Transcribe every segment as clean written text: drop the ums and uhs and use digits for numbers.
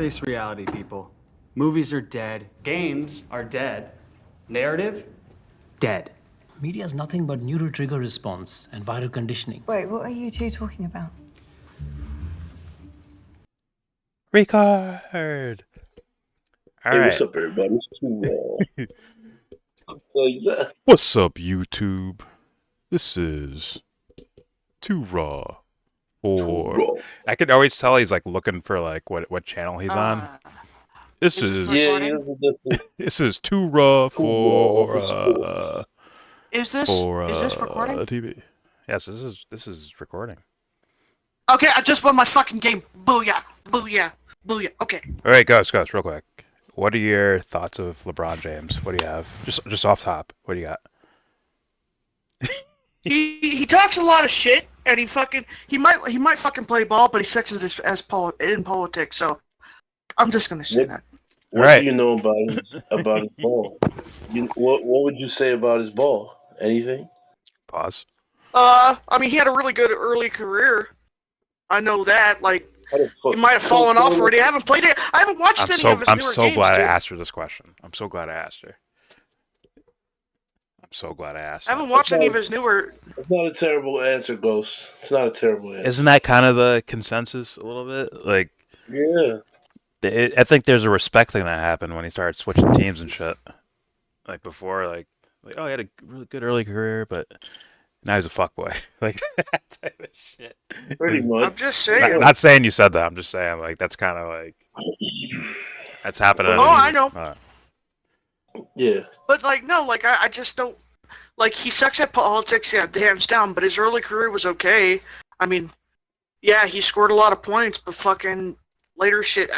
Face reality, people. Movies are dead. Games are dead. Narrative? Dead. Media is nothing but neural trigger response and viral conditioning. Wait, what are you two talking about? Record. All Hey, right. what's up, everybody? What's up, YouTube? This is Too Raw. Or I can always tell he's like looking for like what channel he's on. This is this is Too Raw for Is this recording? TV. Yes, this is recording. Okay, I just won my fucking game. Booyah, booyah, booyah. Okay. All right, guys, real quick. What are your thoughts of LeBron James? What do you have? Just off top. What do you got? He talks a lot of shit, and he might fucking play ball, but he sucks in politics. So I'm just gonna say that. What do you know about his ball? What would you say about his ball? Anything? Pause. I mean, he had a really good early career. I know that. Like, he might have fallen off already. I haven't played it. I haven't watched any of his newer games. I'm so glad I asked her this question. I'm so glad I asked her. I haven't watched any of his newer. It's not a terrible answer, Ghost. It's not a terrible answer. Isn't that kind of the consensus a little bit? Like, yeah. I think there's a respect thing that happened when he started switching teams and shit. Like before, like oh, he had a really good early career, but now he's a fuckboy. Like that type of shit. Pretty much. I'm just saying. Not saying you said that. I'm just saying like that's kind of like that's happening. Oh, I know. Yeah. But like no, like I just don't like he sucks at politics, yeah, hands down, but his early career was okay. I mean, yeah, he scored a lot of points, but fucking later shit,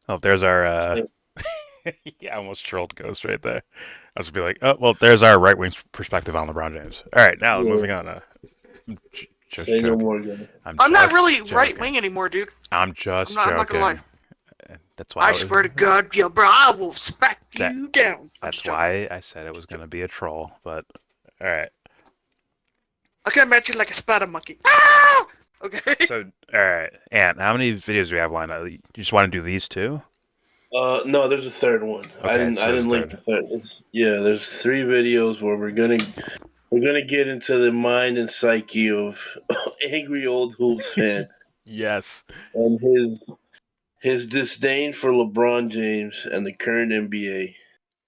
Oh, there's our yeah, I almost trolled Ghost right there. I was gonna be like, oh well, there's our right wing perspective on LeBron James. All right, now moving on. I'm not really right wing ananymore, dude. I'm just joking. I'm not gonna lie. That's why I swear to God, yo, bro, I will smack you down. That's why I said it was gonna be a troll. But all right. I can imagine like a spider monkey. Ah! Okay. So all right, Ant, how many videos do we have lined up? You just want to do these two? No, there's a third one. Okay, I didn't link the third. There's 3 videos where we're gonna get into the mind and psyche of angry old Hoops fan. Yes. And his disdain for LeBron James and the current NBA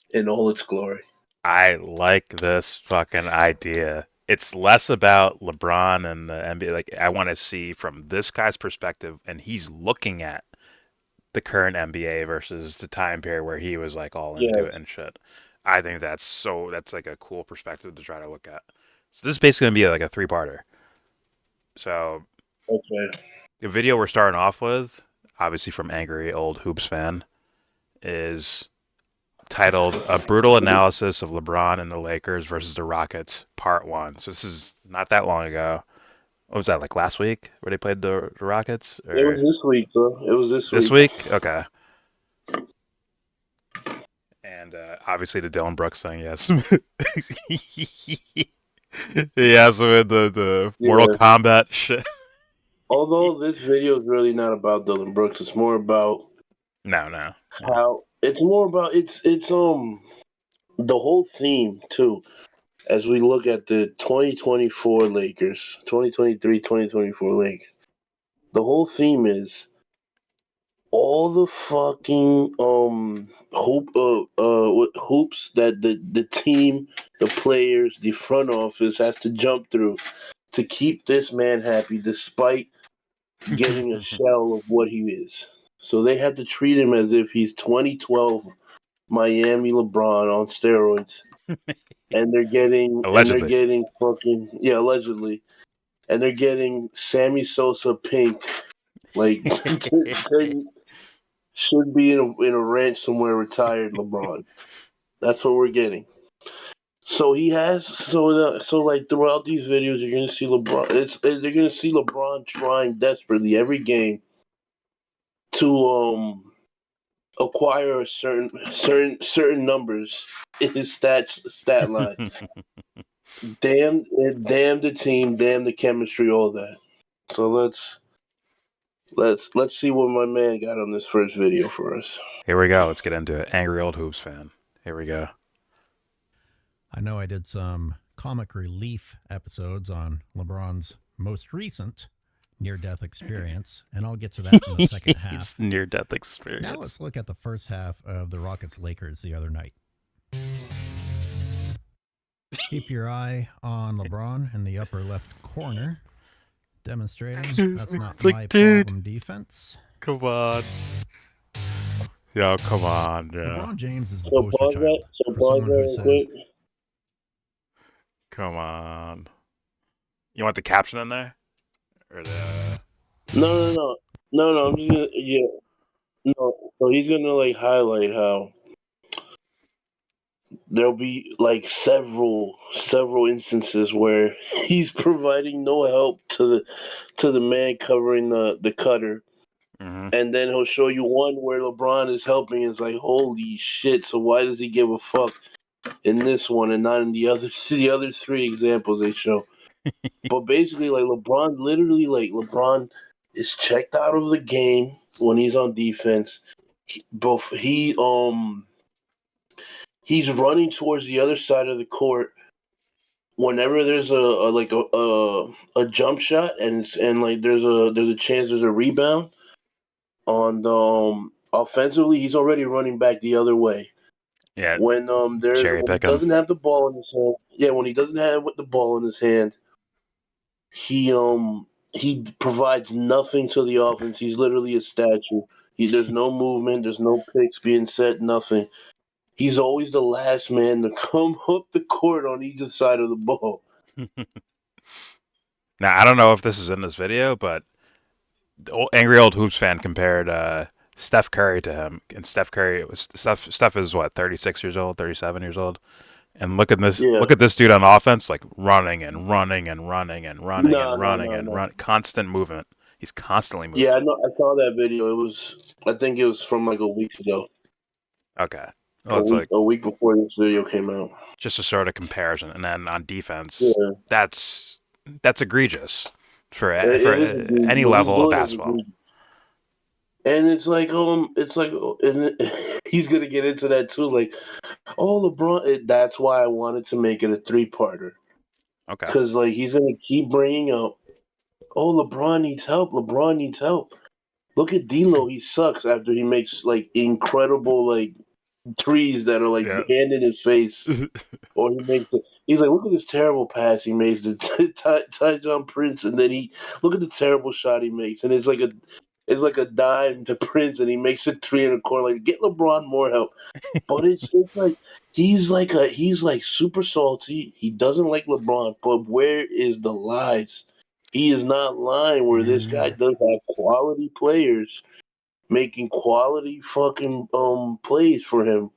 in all its glory. I like this fucking idea. It's less about LeBron and the NBA. Like, I want to see from this guy's perspective, and he's looking at the current NBA versus the time period where he was like all into it and shit. I think that's like a cool perspective to try to look at. So this is basically gonna be like a 3-parter. So, okay, the video we're starting off with, obviously from angry old Hoops fan, is titled "A Brutal Analysis of LeBron and the Lakers versus the Rockets, Part 1." So this is not that long ago. What was that, like last week where they played the Rockets? Or... It was this week, bro. It was this week. This week? Okay. And obviously the Dylan Brooks thing, yes. Yeah, so the Mortal Kombat shit. Although this video is really not about Dylan Brooks, it's more about how it's more about it's the whole theme too. As we look at the 2024 Lakers, 2023-2024 Lakers, the whole theme is all the fucking hoops that the team, the players, the front office has to jump through to keep this man happy, despite getting a shell of what he is. So they had to treat him as if he's 2012 Miami LeBron on steroids. And they're getting allegedly. And they're getting Sammy Sosa pink. Like should be in a ranch somewhere retired LeBron. That's what we're getting. So he has so like throughout these videos you're gonna see LeBron they're gonna see LeBron trying desperately every game to acquire certain numbers in his stat line. Damn the team, damn the chemistry, all that. So let's see what my man got on this first video for us. Here we go. Let's get into it. Angry old hoops fan. Here we go. I know I did some comic relief episodes on LeBron's most recent near-death experience, and I'll get to that in the second half. Near-death experience. Now let's look at the first half of the Rockets-Lakers the other night. Keep your eye on LeBron in the upper left corner, demonstrating that's not my problem defense. Come on. Yo, come on. Yeah. LeBron James is the poster child for someone who says, come on. You want the caption in there? Or the... No. I'm just gonna, no. So he's gonna like highlight how there'll be like several instances where he's providing no help to the man covering the cutter. Mm-hmm. And then he'll show you one where LeBron is helping. It's like, holy shit! So why does he give a fuck in this one and not in the other 3 examples they show? But basically, like LeBron is checked out of the game when he's on defense. He's running towards the other side of the court whenever there's a jump shot and like there's a chance there's a rebound on the offensively, he's already running back the other way. Yeah. When he doesn't have the ball in his hand. Yeah, when he doesn't have the ball in his hand, he provides nothing to the offense. He's literally a statue. There's no movement, there's no picks being set, nothing. He's always the last man to come up the court on either side of the ball. Now, I don't know if this is in this video, but the Angry Old Hoops fan compared Steph Curry to him. And Steph is what, 36 years old, 37 years old? And look at this! Yeah. Look at this dude on offense, like running, constant movement. He's constantly moving. Yeah, I know. I saw that video. I think it was from like a week ago. Okay, well, a week before this video came out. Just a sort of comparison, and then on defense, yeah. that's egregious for any level of basketball. And it's like and he's gonna get into that too. Like, LeBron. That's why I wanted to make it a 3-parter. Okay. Because like he's gonna keep bringing up, LeBron needs help. LeBron needs help. Look at D'Lo. He sucks after he makes like incredible like threes that are like hand in his face, or he's like, look at this terrible pass he makes to Tyjon Prince, and then look at the terrible shot he makes, and it's like a dime to Prince, and he makes a 3 in the corner. Like, get LeBron more help. But it's like he's like super salty. He doesn't like LeBron, but where is the lies? He is not lying. Where this guy does have quality players making quality fucking plays for him.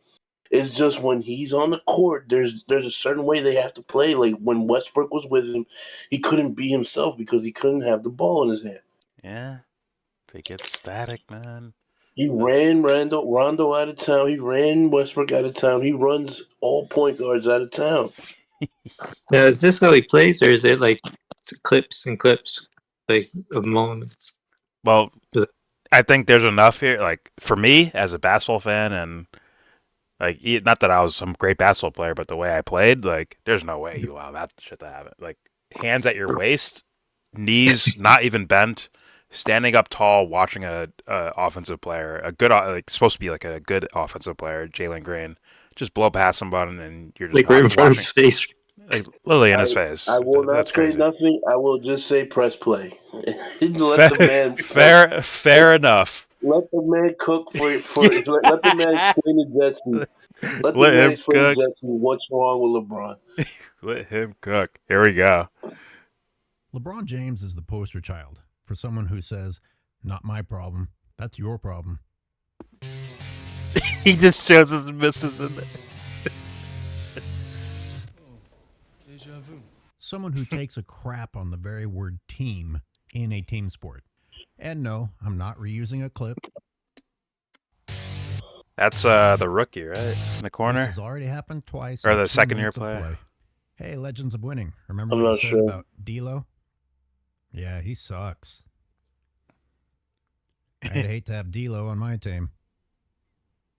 It's just when he's on the court, there's a certain way they have to play. Like when Westbrook was with him, he couldn't be himself because he couldn't have the ball in his hand. Yeah, they get static, man. He ran Rondo out of town. He ran Westbrook out of town. He runs all point guards out of town. Now, is this how he plays, or is it like clips and clips, like of moments? Well, I think there's enough here. Like for me, as a basketball fan, and like not that I was some great basketball player, but the way I played, like there's no way you allow that shit to happen. Like hands at your waist, knees not even bent. Standing up tall, watching a offensive player, a good supposed to be like a good offensive player, Jalen Green, just blow past somebody and you're just like right in front of his face, like literally in his face. I will not say nothing. I will just say press play. Let the man fair enough. Let the man cook for let the man explain to Jesse. Let the man explain to Jesse what's wrong with LeBron. Let him cook. Here we go. LeBron James is the poster child for someone who says, not my problem, that's your problem. He just shows his misses in there. Someone who takes a crap on the very word team in a team sport. And no, I'm not reusing a clip. That's the rookie, right? In the corner? This has already happened twice. Or the second-year player. Hey, Legends of Winning. Remember what I said about D'Lo? Yeah, he sucks. I'd hate to have D'Lo on my team.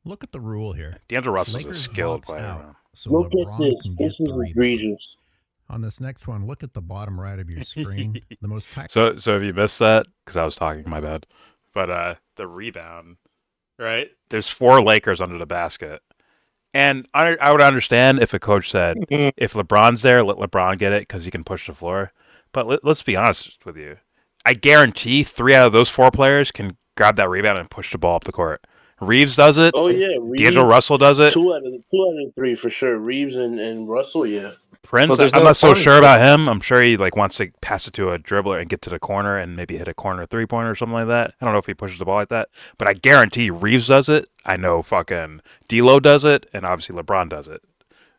Look at the rule here. D'Angelo Russell's a Lakers skilled box player. out, so Look at LeBron this. can get This is the rebound. egregious. On this next one, look at the bottom right of your screen. The most So if you missed that, because I was talking, my bad. But the rebound, right? There's 4 Lakers under the basket. And I would understand if a coach said, if LeBron's there, let LeBron get it because he can push the floor. But let's be honest with you. I guarantee 3 out of those 4 players can grab that rebound and push the ball up the court. Reeves does it. Oh yeah, Reeves, D'Angelo Russell does it. 2 out of 3 for sure. Reeves and Russell, yeah. Prince, there's I'm no not so point. sure about him. I'm sure he wants to pass it to a dribbler and get to the corner and maybe hit a corner 3-pointer or something like that. I don't know if he pushes the ball like that, but I guarantee Reeves does it. I know fucking D'Lo does it, and obviously LeBron does it.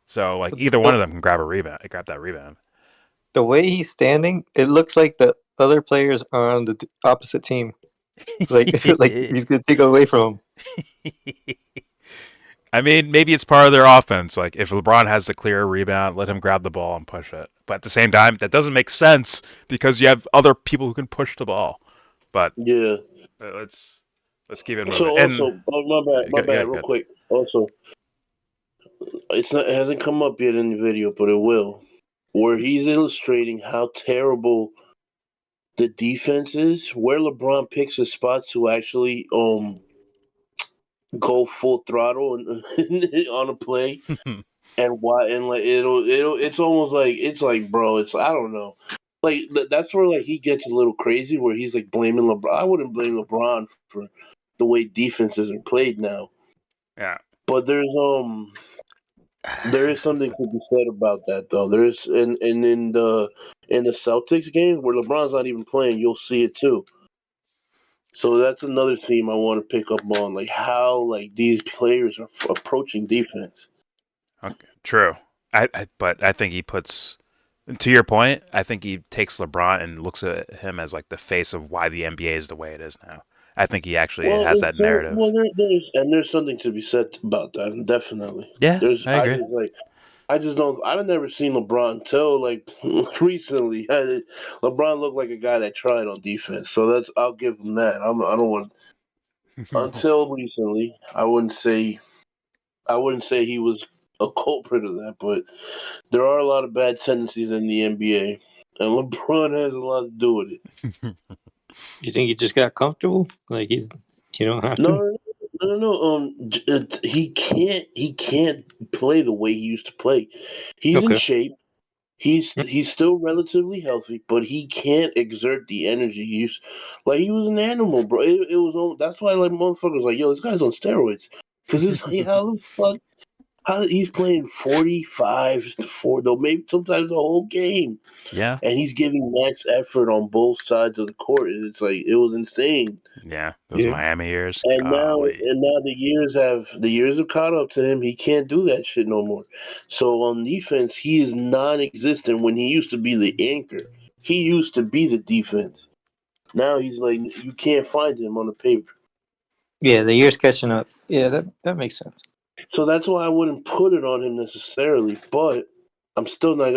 So either one of them can grab that rebound. The way he's standing, it looks like the other players are on the opposite team. Like he's gonna take away from him. I mean, maybe it's part of their offense. Like, if LeBron has the clear rebound, let him grab the ball and push it. But at the same time, that doesn't make sense because you have other people who can push the ball. But yeah, let's keep it moving. So also, my bad, real good. quick. Also, it hasn't come up yet in the video, but it will. Where he's illustrating how terrible the defense is, where LeBron picks his spots to actually go full throttle on a play, and why, and it's almost like bro, I don't know, that's where he gets a little crazy, where he's blaming LeBron. I wouldn't blame LeBron for the way defenses are played now. Yeah, but there is something to be said about that, though. There's in the Celtics game where LeBron's not even playing, you'll see it too. So that's another theme I want to pick up on, how these players are approaching defense. okay, true. But I think he puts, to your point, I think he takes LeBron and looks at him as the face of why the NBA is the way it is now. I think he actually has that narrative. Well, there's something to be said about that, definitely. Yeah, I agree. I've never seen LeBron till recently. LeBron looked like a guy that tried on defense, so I'll give him that. I don't want until recently. I wouldn't say he was a culprit of that, but there are a lot of bad tendencies in the NBA, and LeBron has a lot to do with it. You think he just got comfortable? You don't have No, to. no. He can't play the way he used to play. He's in Okay. shape. He's still relatively healthy, but he can't exert the energy he used. He was an animal, bro. It was that's why motherfuckers yo, this guy's on steroids, because it's how the fuck how he's playing 45 to 4 though, maybe sometimes the whole game. Yeah. And he's giving max effort on both sides of the court. It's it was insane. Yeah, those Miami years. And now Golly. the years have caught up to him. He can't do that shit no more. So on defense, he is non-existent when he used to be the anchor. He used to be the defense. Now he's you can't find him on the paper. Yeah, the year's catching up. Yeah, that makes sense. So that's why I wouldn't put it on him necessarily, but I'm still not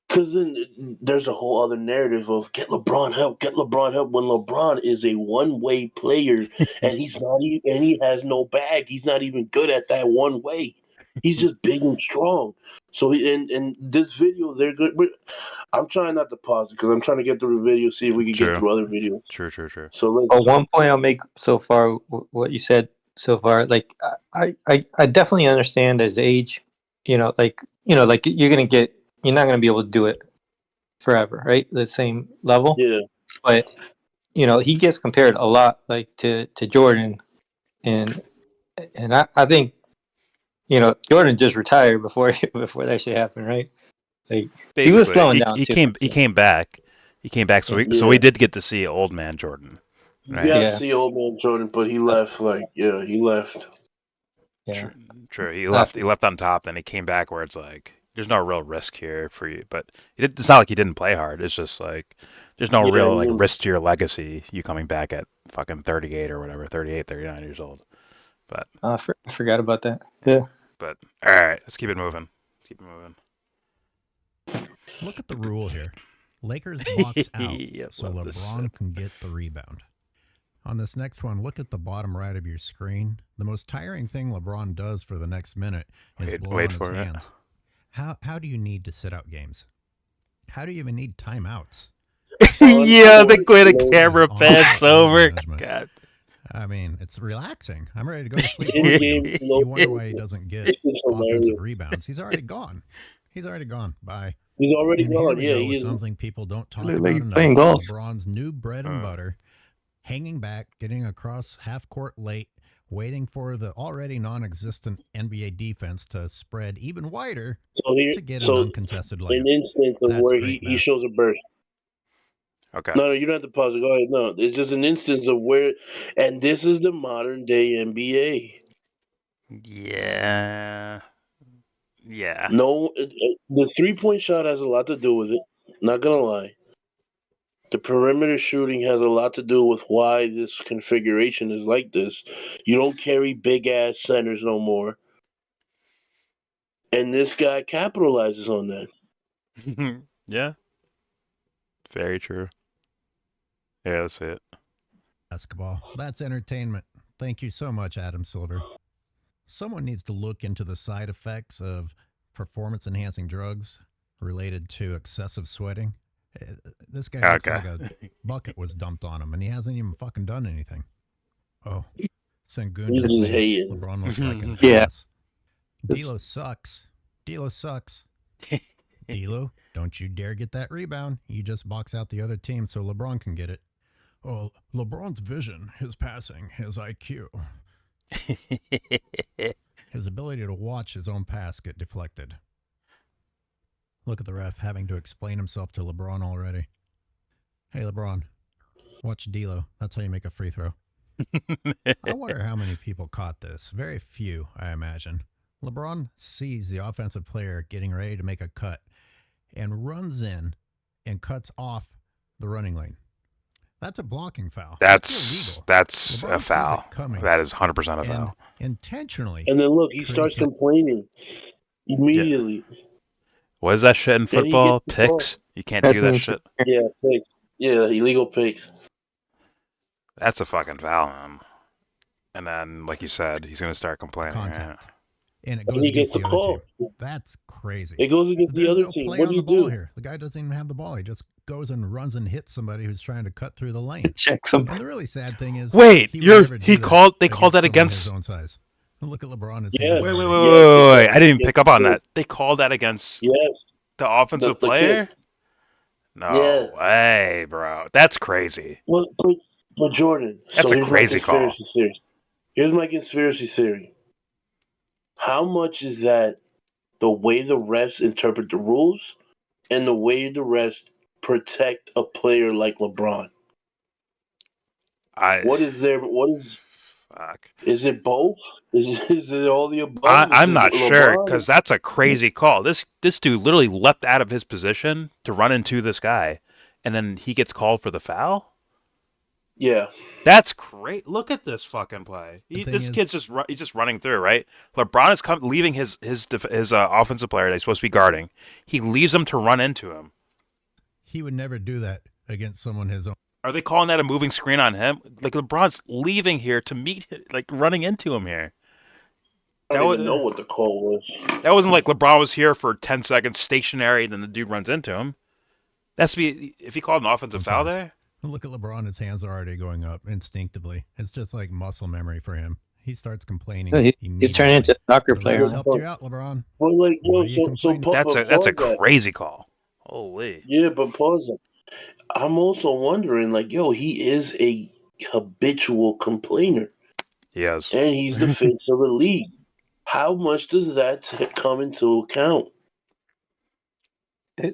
because then there's a whole other narrative of get LeBron help when LeBron is a one-way player and he's not even, and he has no bag. He's not even good at that one way. He's just big and strong. So in this video, they're good. I'm trying not to pause it because I'm trying to get through the video, see if we can get through other videos. True. So one point I'll make so far, what you said so far, I definitely understand his age. You're not gonna be able to do it forever, right? The same level. Yeah. But he gets compared a lot to Jordan, and I think Jordan just retired before that shit happened, right? Basically, he was slowing down. He came back. So we did get to see old man Jordan. Right? Yeah, see old man Jordan, but he left. He left. Yeah. True. He left on top, then he came back where it's there's no real risk here for you. But it's not like he didn't play hard. It's just there's no real risk to your legacy. You coming back at fucking 38 or whatever, 38, 39 years old. But I forgot about that. Yeah. But all right, let's keep it moving. Look at the rule here. Lakers box out Yeah, so love this LeBron shit. can get the rebound. On this next one, look at the bottom right of your screen. The most tiring thing LeBron does for the next minute is blow on his hands. How do you need to sit out games? How do you even need timeouts? Yeah, the way the camera pans over. God. I mean, it's relaxing. I'm ready to go to sleep. In-game You wonder why he doesn't get It's hilarious. offensive rebounds. He's already gone. He's already gone. Bye. He's already And gone. here we Yeah, go he with is. something people don't talk Look about like enough. playing golf. LeBron's new bread and butter, hanging back, getting across half court late, waiting for the already non-existent NBA defense to spread even wider to get an uncontested layup. An instance of That's where great he math. shows a burst. Okay. No, you don't have to pause it. Go ahead. No, it's just an instance of where, and this is the modern day NBA. Yeah. Yeah. No, the 3-point shot has a lot to do with it. Not gonna lie. The perimeter shooting has a lot to do with why this configuration is like this. You don't carry big ass centers no more. And this guy capitalizes on that. Yeah. Very true. Yeah, that's it. Basketball. That's entertainment. Thank you so much, Adam Silver. Someone needs to look into the side effects of performance-enhancing drugs related to excessive sweating. This guy looks like a bucket was dumped on him, and he hasn't even fucking done anything. Oh, Sengun does He's say hating. LeBron looks like an Yeah. ass. D'Lo sucks. D'Lo sucks. D'Lo, don't you dare get that rebound. You just box out the other team so LeBron can get it. Oh, LeBron's vision, his passing, his IQ. His ability to watch his own pass get deflected. Look at the ref having to explain himself to LeBron already. Hey, LeBron, watch D'Lo. That's how you make a free throw. I wonder how many people caught this. Very few, I imagine. LeBron sees the offensive player getting ready to make a cut and runs in and cuts off the running lane. That's a blocking foul. That's LeBron a foul. sees it coming That is 100% a foul. Intentionally. And then look, he starts complaining immediately. What is that shit in Then he football? gets the ball. Picks? You can't do that shit. Yeah, picks. Yeah, illegal picks. That's a fucking foul, man. And then, like you said, he's going to start complaining. Contact. Right? And it goes And he against gets the a other call. team. That's crazy. It goes against the There's other no team. play What on do the you ball do? here. The guy doesn't even have the ball. He just goes and runs and hits somebody who's trying to cut through the lane. Check some. And the really sad thing is, Wait, he would never do that they called that someone against. his own size. And look at LeBron. Yeah. Wait. I didn't even pick up on that. They called that against Yes. the offensive player? kid. No Yeah. way, bro. That's crazy. Well, but Jordan, That's a crazy call. Here's my conspiracy theory. How much is that the way the refs interpret the rules and the way the refs protect a player like LeBron? What is Fuck. is it both? Is it all the above? I'm not sure because that's a crazy call. This dude literally leapt out of his position to run into this guy, and then he gets called for the foul. Yeah, that's great. Look at this fucking play. This kid's he's just running through, right? LeBron is leaving his offensive player that he's supposed to be guarding. He leaves him to run into him. He would never do that against someone his own. Are they calling that a moving screen on him? Like LeBron's leaving here to meet, like running into him here. I don't even know what the call was. That wasn't like LeBron was here for 10 seconds stationary, and then the dude runs into him. That's if he called an offensive foul there. Look at LeBron; his hands are already going up instinctively. It's just like muscle memory for him. He starts complaining. No, he's turning into a soccer player. Helped you out, LeBron. Well, like, that's a crazy call. Holy. Yeah, but pause it. I'm also wondering, like, he is a habitual complainer. Yes. And he's the face of the league. How much does that come into account? A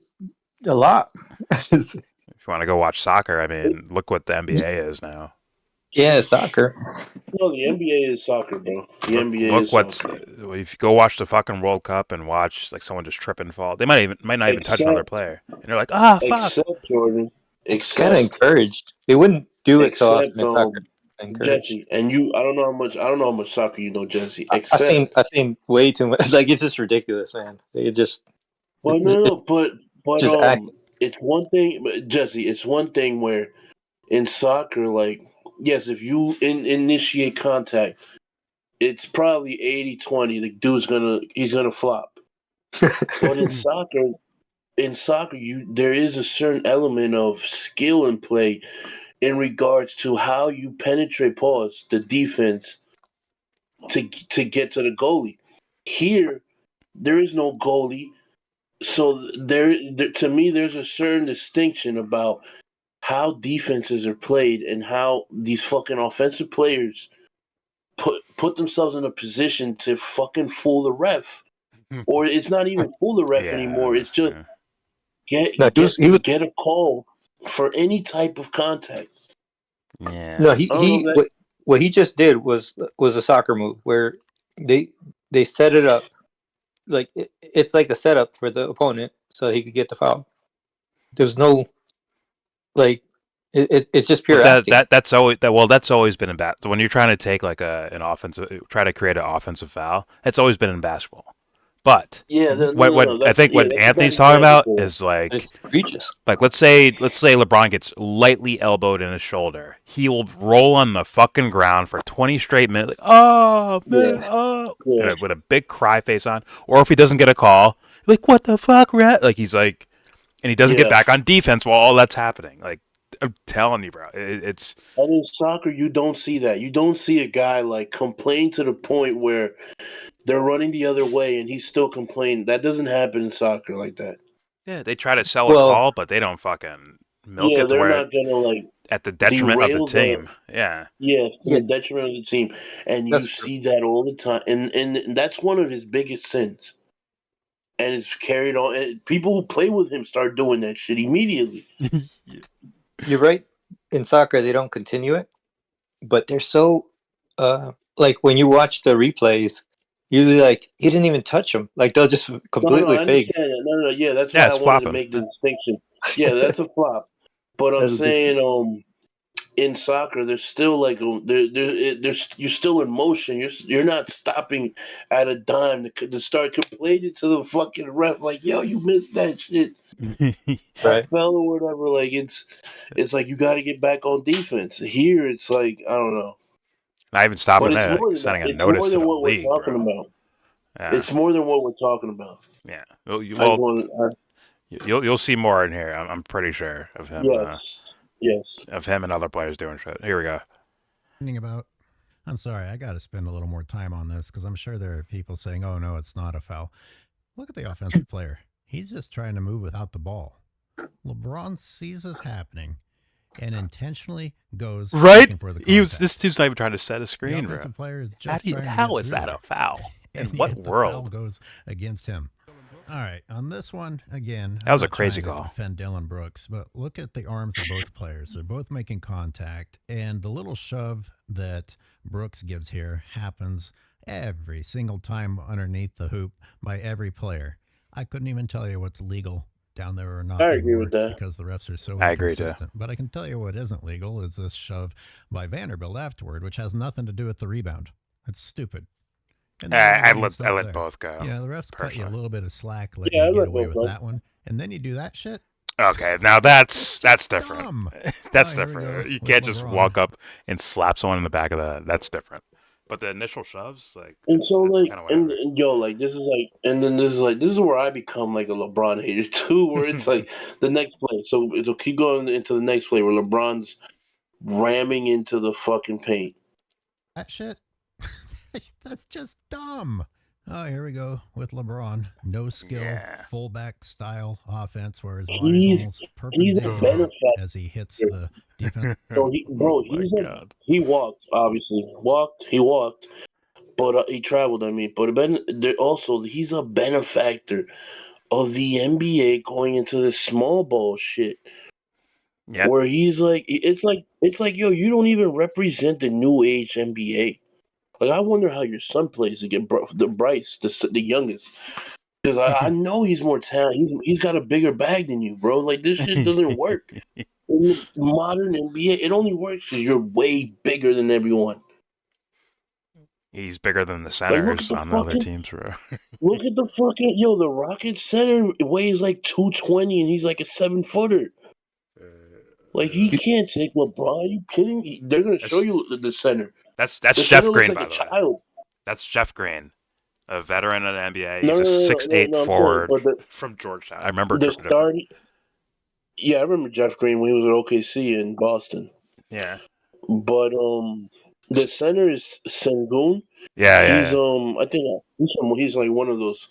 lot. If you want to go watch soccer, I mean, look what the NBA is now. Yeah, soccer. No, the NBA is soccer, bro. The NBA is soccer. If you go watch the fucking World Cup and watch like someone just trip and fall, they might not even touch another player, and you're like, fuck. Except Jordan. It's kind of encouraged. They wouldn't do it so often in soccer. Jesse, and I don't know how much soccer you know, Jesse. I've seen way too much. Like, it's just ridiculous, man. They just. Well, no, but just act. it's one thing, Jesse. It's one thing where in soccer, like, yes, if you initiate contact, it's probably 80-20. The dude's he's gonna flop. But in soccer, there is a certain element of skill in play in regards to how you penetrate pause the defense to get to the goalie. Here, there is no goalie, so to me there's a certain distinction about how defenses are played and how these fucking offensive players put themselves in a position to fucking fool the ref. Or it's not even fool the ref anymore. Yeah. It's just No, get a call for any type of contact. Yeah. no, I don't know that. what he just did was a soccer move where they set it up like it's like a setup for the opponent so he could get the foul. There's no like it's just pure But acting. that's always been in when you're trying to take like an offensive, try to create an offensive foul. It's always been in basketball. But Yeah, no. what I think what That's a bad Anthony's talking about example is like It's egregious. let's say LeBron gets lightly elbowed in his shoulder. He will roll on the fucking ground for 20 straight minutes, like, oh for. man, oh, Yeah, and with a big cry face on. Or if he doesn't get a call, like what the fuck, rat? Like he's like, and he doesn't get yeah. back on defense while all that's happening. Like I'm telling you, bro, it's And in soccer, you don't see that. You don't see a guy like complain to the point where they're running the other way and he's still complaining. That doesn't happen in soccer like that. yeah. They try to sell a Well, call, but they don't fucking milk Yeah, it to they're where not gonna like at the detriment of the derail the. team. Yeah. Yeah, to yeah, the detriment of the team, and you that's true. see that all the time, and that's one of his biggest sins, and it's carried on. And people who play with him start doing that shit immediately. You're right. In soccer, they don't continue it, but they're so like when you watch the replays, you're like, he didn't even touch him. Like they'll just No, completely I fake. understand that. No, yeah, that's Yeah, why I it's wanted to flopping. make the distinction. Yeah, that's a flop. But I'm That's a different. saying, in soccer, there's still like there's you're still in motion. You're not stopping at a dime to start complaining to the fucking ref like, yo, you missed that shit. I Right. fell or whatever. Like it's like you got to get back on defense. Here, it's like I don't know, Not even but stopping it's there, like more than that. sending a It's more notice to than the what we're league, talking bro. about. Yeah, It's more than what we're talking about. yeah. Well, I just want you'll see more in here. I'm pretty sure of him, yes, yes. and other players doing shit. Here we go. About. I'm sorry, I got to spend a little more time on this because I'm sure there are people saying, "Oh no, it's not a foul." Look at the offensive player. He's just trying to move without the ball. LeBron sees this happening and intentionally goes Right? looking for the He was. contact. This dude's not even trying to set a The screen, bro. offensive player is just trying to How get is through that there. a foul? In And what yet the foul world? goes against him. All right, on this one again, That was I'm a not crazy trying to call. defend Dylan Brooks, but look at the arms of both players. They're both making contact, and the little shove that Brooks gives here happens every single time underneath the hoop by every player. I couldn't even tell you what's legal down there or not I agree with anymore that. because the refs are so I agree, too. inconsistent. But I can tell you what isn't legal is this shove by Vanderbilt afterward, which has nothing to do with the rebound. It's stupid. And I then let there. both go. You know, the refs cut you a personally. little bit of slack, letting Yeah, I you get let away both with go. that one, and then you do that shit. Okay, now that's different. Dumb. That's Here we different. go You with can't just LeBron. walk up and slap someone in the back of the head. That's different. But the initial shoves, like, And so it's like kind of and, whatever. and yo like this is like and then this is where I become like a LeBron hater too, where it's like the next play. So it'll keep going into the next play where LeBron's ramming into the fucking paint. That shit. That's just dumb. Oh, here we go with LeBron. No skill, Yeah. fullback style offense where his body's He's almost he's a perpendicular benefactor. as he hits the defense. So Oh my god. he walked obviously he walked, but he traveled. I mean, but also he's a benefactor of the NBA going into this small ball shit. Yeah. Where he's like, it's like, yo, you don't even represent the new age NBA. Like, I wonder how your son plays to get the Bryce, the youngest, because I know he's more talented. He's got a bigger bag than you, bro. Like this shit doesn't work in the modern NBA. It only works because you're way bigger than everyone. He's bigger than the Like, centers on the other teams, bro. Look at the fucking the Rockets center weighs like 220 and he's like a 7-footer. Like he can't take LeBron. Are you kidding me? They're gonna show you the center. That's The Jeff center looks Green, like by a the way. child. That's Jeff Green, a veteran of the NBA. No, He's no, a no, 6'8" no, I'm saying, forward but from Georgetown. I remember the Jeff start. Green. Yeah, I remember Jeff Green when he was at OKC in Boston. Yeah. But the center is Sengun. Yeah, He's yeah. I think he's like one of those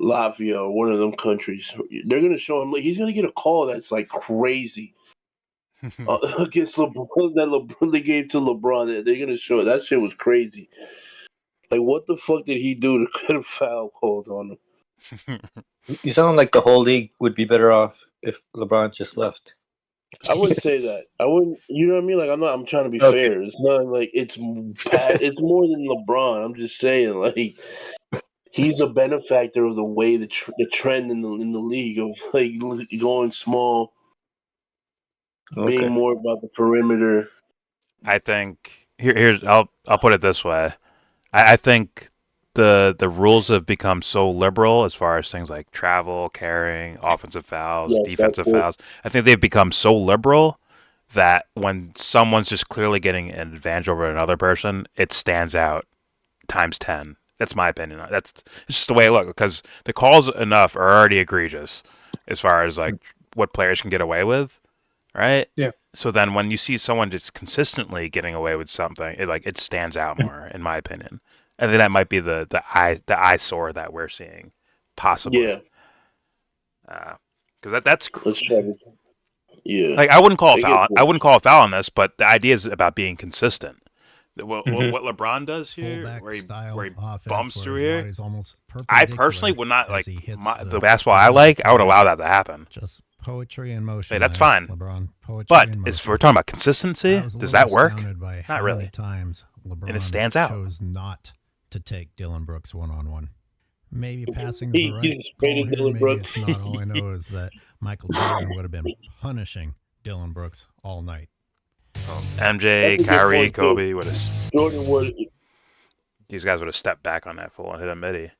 Latvia or one of them countries. They're gonna show him. Like, he's gonna get a call that's like crazy against LeBron that LeBron they gave to LeBron. They're gonna show it. That shit was crazy. Like, what the fuck did he do to get a foul called on him? You sound like the whole league would be better off if LeBron just left. I wouldn't say that. I wouldn't. You know what I mean? Like, I'm trying to be fair. It's not like it's it's more than LeBron. I'm just saying, like, he's a benefactor of the way the trend in the league of like going small, being more about the perimeter. I think here's I'll put it this way. I think the rules have become so liberal as far as things like travel, carrying, offensive fouls, defensive fouls. I think they've become so liberal that when someone's just clearly getting an advantage over another person, it stands out times 10. That's my opinion. It's just the way I look, because the calls enough are already egregious as far as like what players can get away with, right? Yeah. So then when you see someone just consistently getting away with something, it stands out more, in my opinion. And then that might be the eyesore that we're seeing, possibly. Yeah. Because that's yeah. Like, I wouldn't call a foul. I wouldn't call a foul on this, but the idea is about being consistent. What LeBron does here, where he bumps through here, I personally would not like the basketball I like. I would allow that to happen. Just poetry in motion. Hey, that's fine. LeBron, but if we're talking about consistency, does that work? Not really. Times LeBron and it stands out. Chose not to take Dylan Brooks one-on-one. Maybe passing is the right call here. Maybe it's not. All I know is that Michael Jordan would have been punishing Dylan Brooks all night. MJ, Kyrie, Kobe would have. Jordan would. These guys would have stepped back on that full and hit a midi.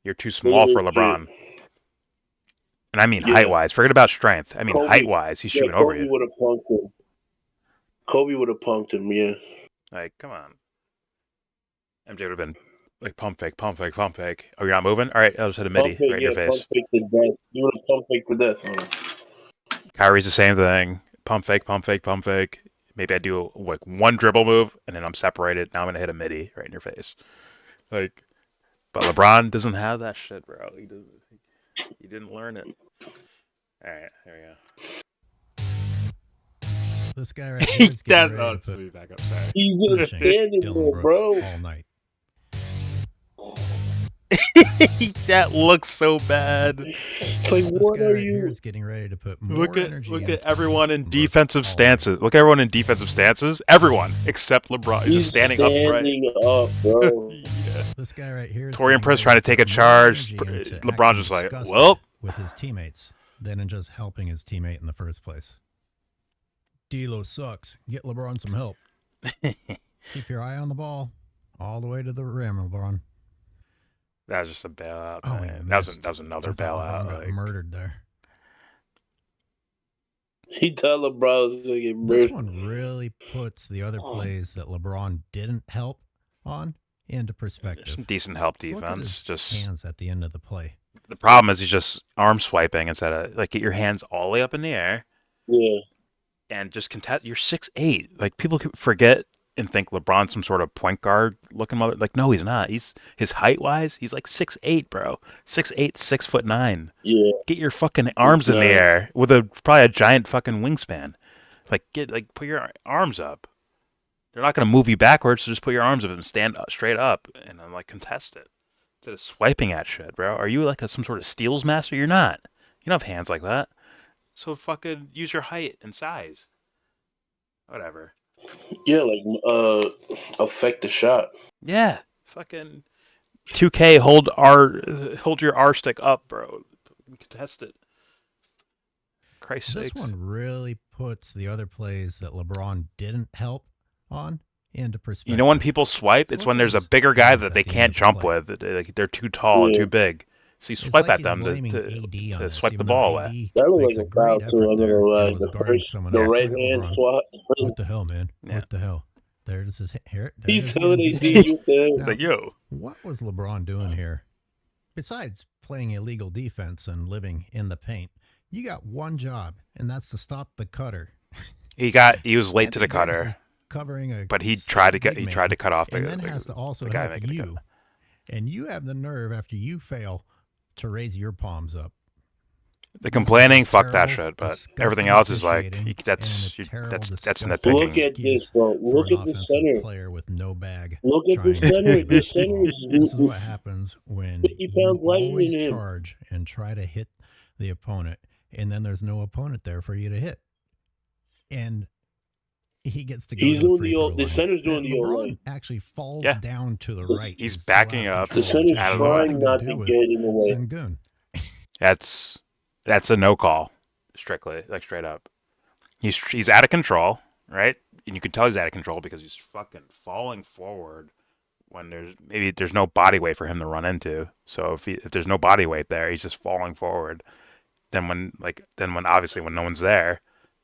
You're too small for LeBron. And I mean height-wise. Forget about strength. I mean height-wise, he's shooting over you. Kobe would have punked him. Kobe would have punked him, yeah. Like, come on. MJ would have been like pump fake, pump fake, pump fake. Oh, you're not moving? All right, I'll just hit a midi right in your face. Pump fake to death. You would have pump fake to death. Kyrie's the same thing. Pump fake, pump fake, pump fake. Maybe I do like one dribble move and then I'm separated. Now I'm gonna hit a midi right in your face. Like, but LeBron doesn't have that shit, bro. He didn't learn it. All right, here we go. This guy right here is getting ready to put back up. Sorry. He's just standing there, bro. All night. That looks so bad. It's like, what are you? Here is getting ready to put more energy. Look at everyone in defensive stances. Look at everyone in defensive stances. Everyone except LeBron. He's just standing upright. Up, bro. Yeah. This guy right here. Torian Prince trying to take a charge. LeBron's just like, well, with his teammates, than in just helping his teammate in the first place. D'Lo sucks. Get LeBron some help. Keep your eye on the ball, all the way to the rim, LeBron. That was just a bailout. Oh, that was another bailout. Got murdered there. He thought LeBron was gonna get murdered. This one really puts the other plays that LeBron didn't help on into perspective. Some decent help defense. Just hands at the end of the play. The problem is he's just arm swiping instead of like get your hands all the way up in the air. Yeah. And just contest. You're 6'8". Like people forget and think LeBron's some sort of point guard looking mother. Like, no, he's not. He's his height wise, he's like 6'8", bro. 6'8", 6'9". Yeah. Get your fucking arms in the air with probably a giant fucking wingspan. Put your arms up. They're not gonna move you backwards, so just put your arms up and stand up, straight up and then contest it. Instead of swiping at shit, bro. Are you like some sort of steals master? You're not. You don't have hands like that. So fucking use your height and size. Whatever. Yeah, affect the shot. Yeah, fucking 2K hold your R stick up, bro. Contest it. Christ sakes. This one really puts the other plays that LeBron didn't help on into perspective. You know when people swipe, it's when there's a bigger guy that they can't jump with. Like they're too tall and too big. So you swipe at them to swipe the ball away. That looked like a foul too. I'm gonna lie. The right hand swat. What the hell, man? Yeah. What the hell? There's his hair. He's telling AD, it's like, yo. What was LeBron doing here? Besides playing illegal defense and living in the paint, you got one job, and that's to stop the cutter. He was late to the cutter. Covering but he tried to cut off the and then has to also help you. And you have the nerve after you fail to raise your palms up. The complaining, fuck that shit. But everything else is like that's nitpicking. Look at this, bro. Look at the center. Player with no bag. Look at the center. The center this is what happens when you always charge and try to hit the opponent, and then there's no opponent there for you to hit. And he gets to go. He's to doing the center's doing the line. Actually falls down to the right. He's backing up. The center's trying not to get in the way. Sengun. That's a no call, strictly, like straight up. He's out of control, right? And you can tell he's out of control because he's fucking falling forward when there's no body weight for him to run into. So if there's no body weight there, he's just falling forward. Then when obviously when no one's there,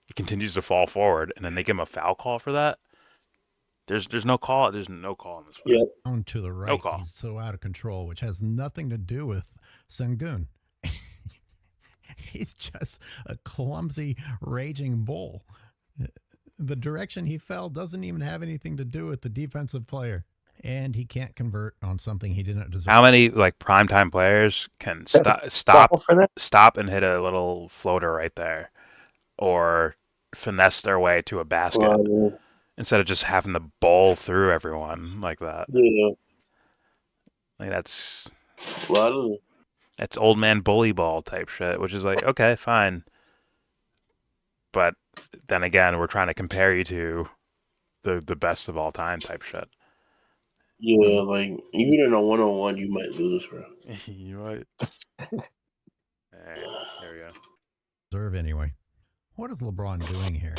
he continues to fall forward, and then they give him a foul call for that. There's no call. There's no call in this one. Yeah. Down to the right. No call. He's so out of control, which has nothing to do with Sengun. He's just a clumsy, raging bull. The direction he fell doesn't even have anything to do with the defensive player. And he can't convert on something he didn't deserve. How many primetime players can stop and hit a little floater right there, or finesse their way to a basket instead of just having to bowl through everyone like that? Yeah, that's a lot of them. That's old man bully ball type shit, which is like, okay, fine. But then again, we're trying to compare you to the best of all time type shit. Yeah, like even in a one-on-one, you might lose, bro. You might. All right, there we go. Deserve anyway. What is LeBron doing here?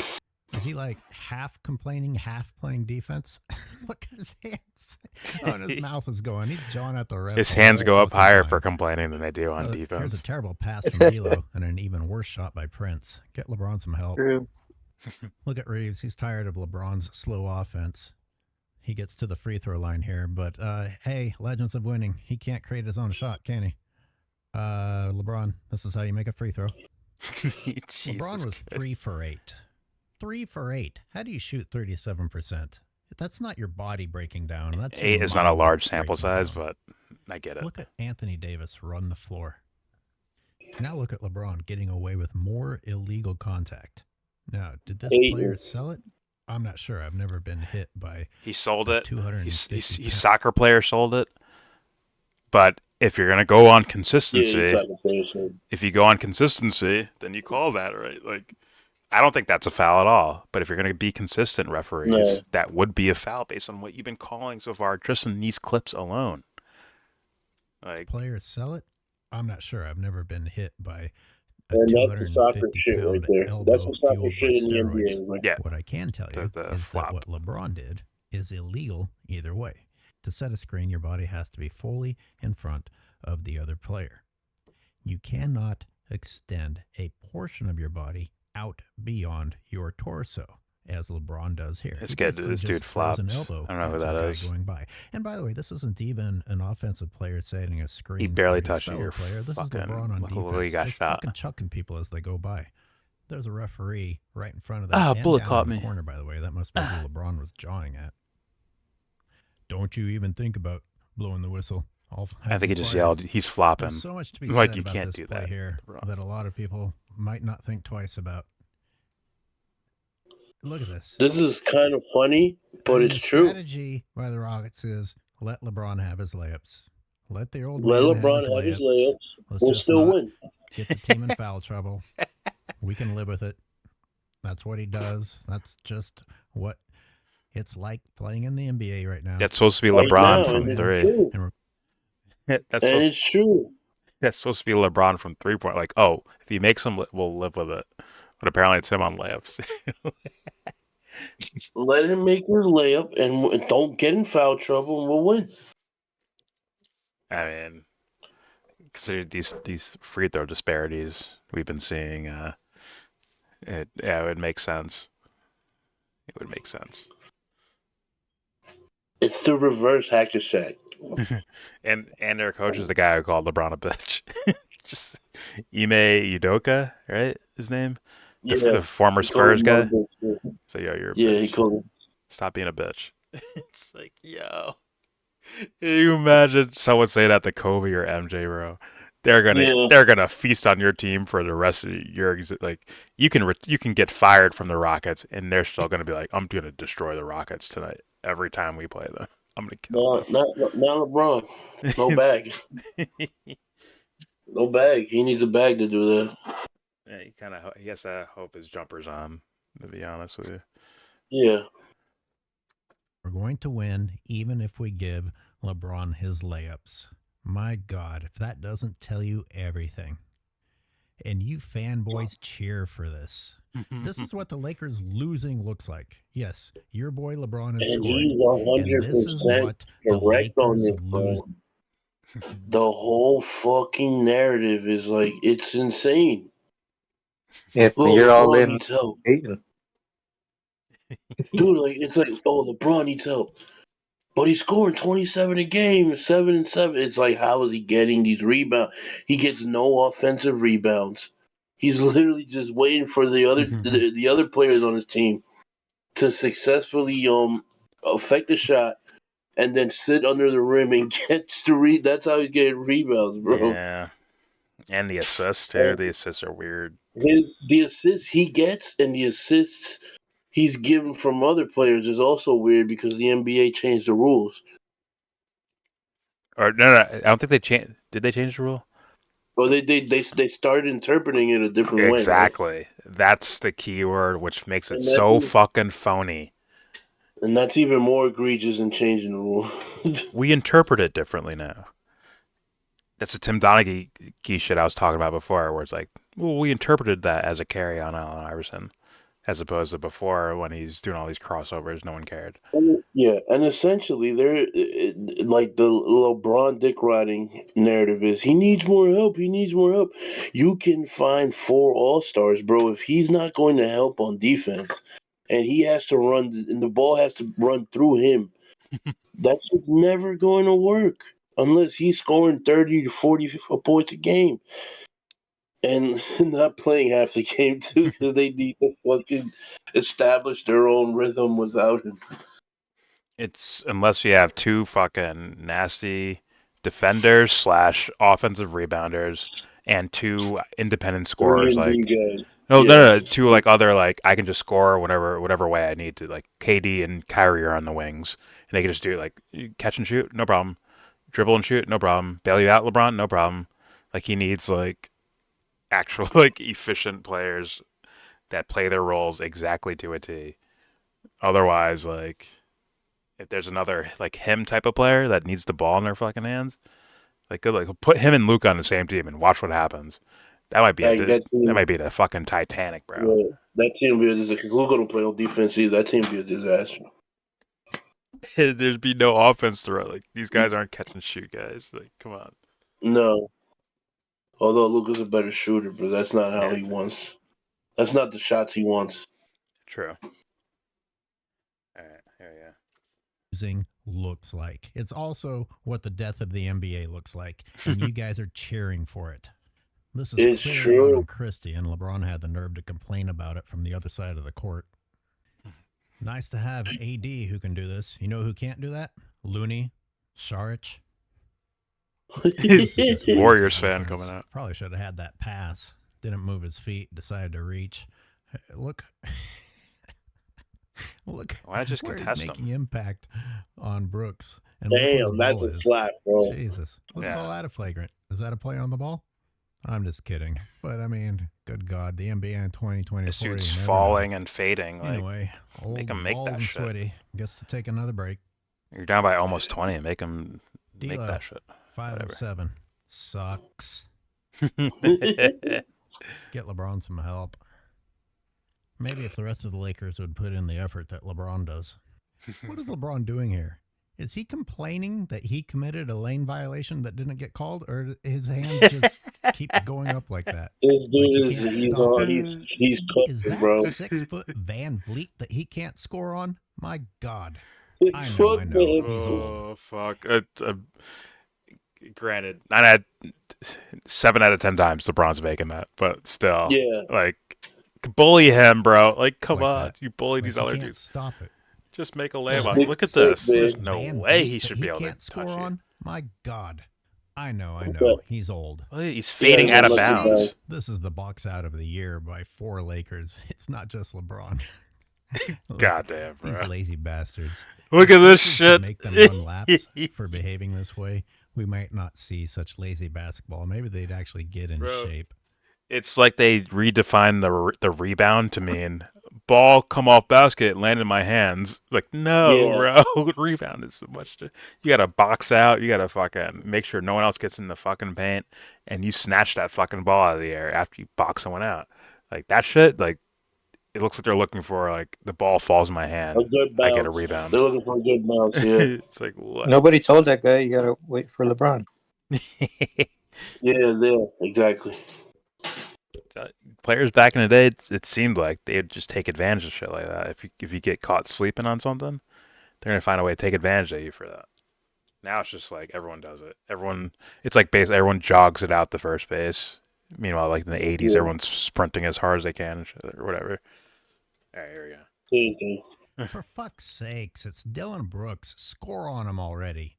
Is he half complaining, half playing defense? Look at his hands. Oh, and his mouth is going. He's jawing at the ref. His hands go up higher for complaining than they do on defense. Here's a terrible pass from D'Lo and an even worse shot by Prince. Get LeBron some help. Look at Reeves. He's tired of LeBron's slow offense. He gets to the free throw line here, but hey, legends of winning. He can't create his own shot, can he? LeBron, this is how you make a free throw. LeBron was 3 for 8. 3 for 8. How do you shoot 37%? That's not your body breaking down. That's 8 is not a large sample size, but I get it. Look at Anthony Davis run the floor. Now look at LeBron getting away with more illegal contact. Now, did this player sell it? I'm not sure. I've never been hit by. He sold it. He's soccer player sold it. But if you're gonna go on consistency, then you call that, right? I don't think that's a foul at all. But if you're gonna be consistent, referees, that would be a foul based on what you've been calling so far, just in these clips alone. Players sell it. I'm not sure. I've never been hit by. And that's the soccer shit right there. That's the soccer shit in the NBA. Right? Yeah. What I can tell you is that what LeBron did is illegal either way. To set a screen, your body has to be fully in front of the other player. You cannot extend a portion of your body out beyond your torso, as LeBron does here. This dude flopped. I don't know who that is. Going by. And by the way, this isn't even an offensive player setting a screen. He barely touched your player. This fucking, is LeBron on defense. He got just shot. Fucking chucking people as they go by. There's a referee right in front of that. Bullet caught me. Corner, by the way. That must be who LeBron was jawing at. Don't you even think about blowing the whistle. I think he just yelled, he's flopping. There's so much to be said you about can't this do play that here that a lot of people might not think twice about. Look at this. This is kind of funny, but it's true. The strategy by the Rockets is let LeBron have his layups. Let LeBron have his layups. We'll still win. Get the team in foul trouble. We can live with it. That's what he does. That's just what it's like playing in the NBA right now. That's supposed to be LeBron from 3. It's true. That's supposed to be LeBron from 3-point. If he makes them, we'll live with it. But apparently it's him on layups. Let him make his layup and don't get in foul trouble, and we'll win. I mean, consider these free throw disparities we've been seeing. It would make sense. It would make sense. It's the reverse hacker shack. and their coach is the guy who called LeBron a bitch. Just Ime Udoka, right? His name, the former Spurs guy. So yo, you're a bitch. He called him. Stop being a bitch. It's like, yo, can you imagine someone say that to Kobe or MJ, bro? They're gonna feast on your team for the rest of your like. You can get fired from the Rockets, and they're still gonna be like, I'm gonna destroy the Rockets tonight every time we play them. I'm gonna kill them. Not LeBron. No bag. No bag. He needs a bag to do that. Yeah, he has to hope his jumper's on. To be honest with you. Yeah. We're going to win even if we give LeBron his layups. My God, if that doesn't tell you everything. And you fanboys cheer for this. This is what the Lakers losing looks like. Yes, your boy LeBron is scoring. And this is what the Lakers lose. The whole fucking narrative is like, it's insane. Yeah, you're all LeBron in. needs help. Hating. Dude, it's like, LeBron needs help. But he's scoring 27 a game, 7 and 7. It's like, how is he getting these rebounds? He gets no offensive rebounds. He's literally just waiting for the other players on his team to successfully affect the shot and then sit under the rim and catch the That's how he's getting rebounds, bro. Yeah, and the assists too. The assists are weird. The assists he gets and the assists he's given from other players is also weird because the NBA changed the rules. Or no, I don't think they changed. Did they change the rule? Well, they started interpreting it a different way. Exactly. Right? That's the key word, which makes it so fucking phony. And that's even more egregious than changing the rule. We interpret it differently now. That's the Tim Donaghy shit I was talking about before, where it's like, well, we interpreted that as a carry on Allen Iverson, as opposed to before when he's doing all these crossovers, no one cared. Yeah, and essentially, they're like the LeBron dick riding narrative is he needs more help. He needs more help. You can find 4 All-Stars, bro. If he's not going to help on defense, and he has to run, and the ball has to run through him, that's just never going to work unless he's scoring 30 to 40 points a game. And not playing half the game too, because they need to fucking establish their own rhythm without him. It's unless you have 2 fucking nasty defenders / offensive rebounders and 2 independent scorers. Like no, 2 like other like I can just score whatever way I need to. Like KD and Kyrie are on the wings, and they can just do like catch and shoot, no problem. Dribble and shoot, no problem. Bail you out, LeBron, no problem. Like he needs like actual like efficient players that play their roles exactly to a T. Otherwise, like if there's another like him type of player that needs the ball in their fucking hands, like good, like put him and Luke on the same team and watch what happens. That might be that might be the fucking Titanic, bro. Yeah, that team would be a disaster because Luke don't play on defense either. That team would be a disaster. There'd be no offense to run. Like these guys aren't catch and shoot guys. Like come on. No. Although Luke is a better shooter, but that's not how he wants. That's not the shots he wants. True. All right, here we go. Losing looks like. It's also what the death of the NBA looks like, and you guys are cheering for it. This is clearly out on Christie, and LeBron had the nerve to complain about it from the other side of the court. Nice to have AD who can do this. You know who can't do that? Looney, Saric. Warriors fan coming out. Probably should have had that pass. Didn't move his feet. Decided to reach. Look. Look. Why not just contest making him? Impact on Brooks. And damn, that's a slap, bro. Jesus. Let's call that a flagrant. Is that a play on the ball? I'm just kidding. But, I mean, good God. The NBA in 2024. This dude's falling and fading. Like, anyway, make him make that shit. Sweaty gets to take another break. You're down by almost 20 and make him make that shit. 5 of 7. Sucks. Get LeBron some help. Maybe if the rest of the Lakers would put in the effort that LeBron does. What is LeBron doing here? Is he complaining that he committed a lane violation that didn't get called, or his hands just keep going up like that? This dude Like he's is cooking, that bro. 6-foot Van Vliet that he can't score on? My God. 6 I foot, know. man. He's old. Oh fuck! Granted, 7 out of 10 times LeBron's making that, but still, Yeah. like, bully him, bro. Like, come Like on, that. you bully these Like, other he can't dudes. stop it. Just make a layup. Six, Look at six, this. man. There's no Van way Vliet he that should be able to can't score touch you. on. My God. I know. But- He's old. Well, he's fading Yeah, out of look at bounds. that. This is the box out of the year by 4 Lakers. It's not just LeBron. Goddamn, These bro. lazy bastards. Look at this To shit. make them run laps for behaving this way, we might not see such lazy basketball. Maybe they'd actually get in Bro. shape. It's like they redefined the rebound to mean ball come off basket, land in my hands. Like, no, bro. Rebound is so much. You got to box out. You got to fucking make sure no one else gets in the fucking paint, and you snatch that fucking ball out of the air after you box someone out. Like, that shit, like, it looks like they're looking for, like, the ball falls in my hand. A good bounce. I get a rebound. They're looking for a good bounce, yeah. It's like, what? Nobody told that guy you gotta wait for LeBron. Yeah, exactly. Players back in the day, it seemed like they'd just take advantage of shit like that. If you get caught sleeping on something, they're gonna find a way to take advantage of you for that. Now it's just like everyone does it. It's like basically everyone jogs it out the first base. Meanwhile, like in the '80s, everyone's sprinting as hard as they can and shit, or whatever. All right, here we go. For fuck's sakes, it's Dylan Brooks. Score on him already.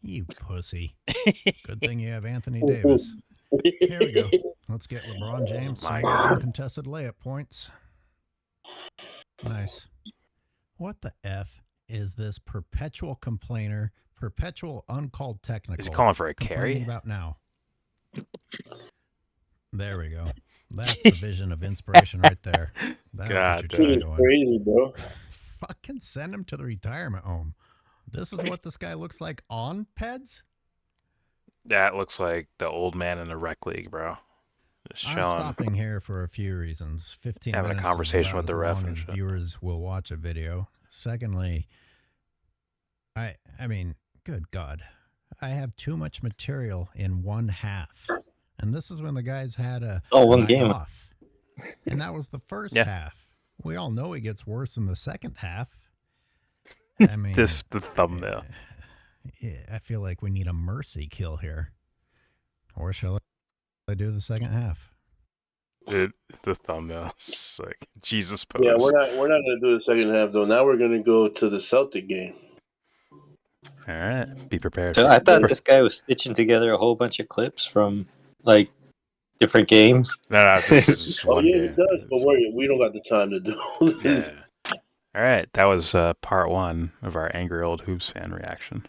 You pussy. Good thing you have Anthony Davis. Here we go. Let's get LeBron James some uncontested layup points. Nice. What the F is this perpetual complainer, perpetual uncalled technical? Is he calling for a complaining carry? about now? There we go. That's the vision of inspiration right there. That'll God get your Dude, time it's going. crazy, bro. Fucking send him to the retirement home. This is what this guy looks like on Peds? That looks like the old man in the rec league, bro. Just I'm chilling. stopping here for a few reasons. 15 Having a minutes conversation is with the about ref as long and as shit. viewers will watch a video. Secondly, I mean, good God. I have too much material in one half. And this is when the guys had a one night game. off. And that was the first Yeah. half. We all know it gets worse in the second half. I mean, The thumbnail. yeah, I feel like we need a mercy kill here. Or shall I do the second half? The thumbnail. It's like Jesus pose. Yeah, we're not gonna do the second half though. Now we're gonna go to the Celtic game. All right. Be prepared. So I thought this guy was stitching together a whole bunch of clips from like different games. No, this is just Oh one yeah, game. he does. But we don't got the time to do this. Yeah. All right. That was part 1 of our angry old hoops fan reaction.